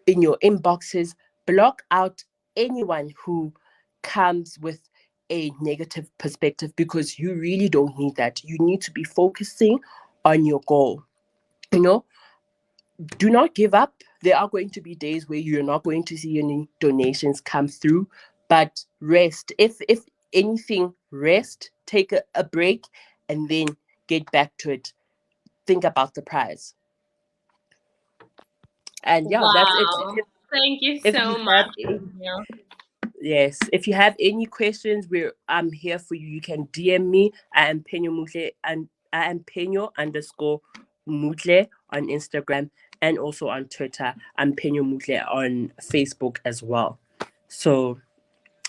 in your inboxes. Block out anyone who comes with a negative perspective, because you really don't need that. You need to be focusing on your goal. You know, do not give up. There are going to be days where you're not going to see any donations come through, but rest. If anything, rest, take a break, and then get back to it. Think about the prize. And yeah, that's it. Wow. Thank you If so you have much, Phenyo. Yes, if you have any questions, I'm here for you. You can DM me. I am Phenyo Mutle, and I am Phenyo underscore Mutle on Instagram, and also on Twitter. I'm Phenyo Mutle on Facebook as well. So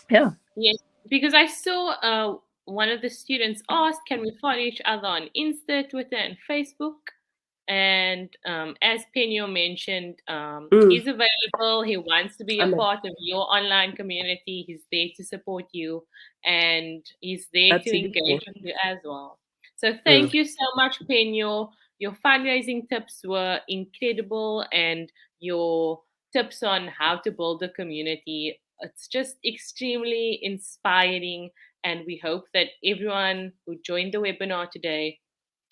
yeah. Yes, because I saw one of the students asked, can we follow each other on Insta, Twitter, and Facebook? And as Peno mentioned, Mm, he's available. He wants to be a I'm a, part of your online community. He's there to support you, and he's there to Absolutely. engage with you as well. So Mm, thank you so much, Peno. Your fundraising tips were incredible, and your tips on how to build a community. It's just extremely inspiring, and we hope that everyone who joined the webinar today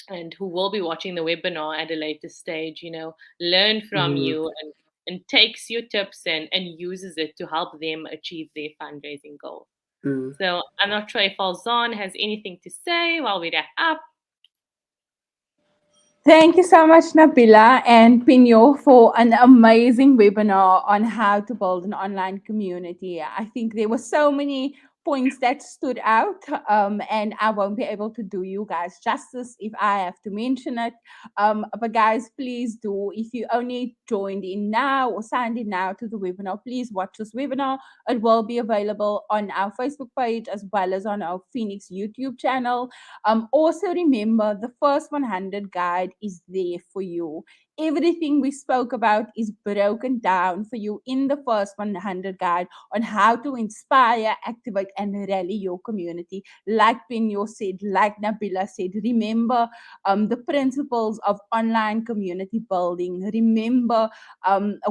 and who will be watching the webinar at a later stage, learn from mm, you and takes your tips and uses it to help them achieve their fundraising goal. mm. So I'm not sure if Alzan has anything to say while we wrap up. Thank you so much, Nabeelah and Phenyo, for an amazing webinar on how to build an online community. I think there were so many points that stood out, and I won't be able to do you guys justice if I have to mention it. But guys, please do. If you only joined in now or signed in now to the webinar, please watch this webinar. It will be available on our Facebook page as well as on our Feenix YouTube channel. Also, remember the first 100 guide is there for you. Everything we spoke about is broken down for you in the first 100 guide on how to inspire, activate, and rally your community. Like Phenyo said, like Nabeelah said, remember the principles of online community building. Remember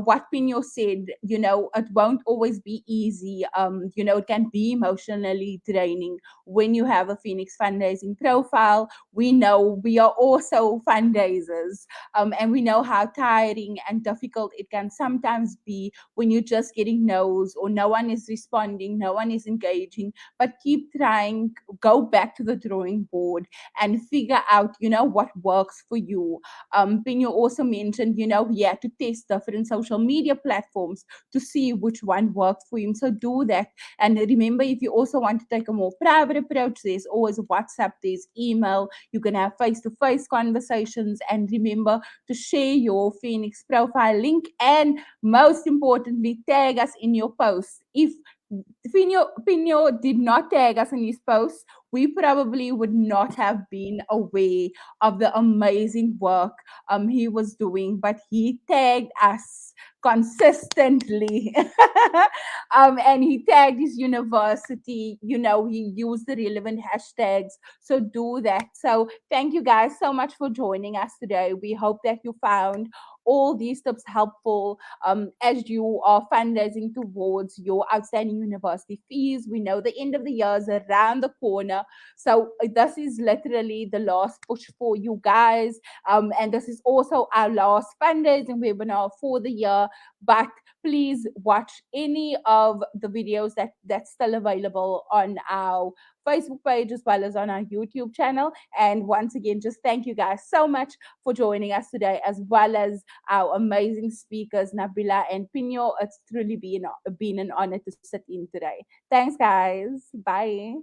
what Phenyo said, it won't always be easy. It can be emotionally draining when you have a Feenix fundraising profile. We know we are also fundraisers, and we know how tiring and difficult it can sometimes be when you're just getting no's or no one is responding, no one is engaging. But keep trying, go back to the drawing board and figure out, what works for you. Pino also mentioned, he had to test different social media platforms to see which one worked for him. So do that. And remember, if you also want to take a more private approach, there's always WhatsApp, there's email. You can have face-to-face conversations. And remember to share your Feenix profile link. And most importantly, tag us in your posts. If Pino did not tag us in his posts, we probably would not have been aware of the amazing work he was doing, but he tagged us consistently. And he tagged his university, he used the relevant hashtags. So do that. So thank you guys so much for joining us today. We hope that you found all these tips helpful as you are fundraising towards your outstanding university fees. We know the end of the year is around the corner. So this is literally the last push for you guys. And this is also our last fundraising webinar for the year. But please watch any of the videos that's still available on our Facebook page as well as on our YouTube channel. And once again, just thank you guys so much for joining us today, as well as our amazing speakers, Nabeelah and Phenyo. It's truly been an honor to sit in today. Thanks, guys. Bye.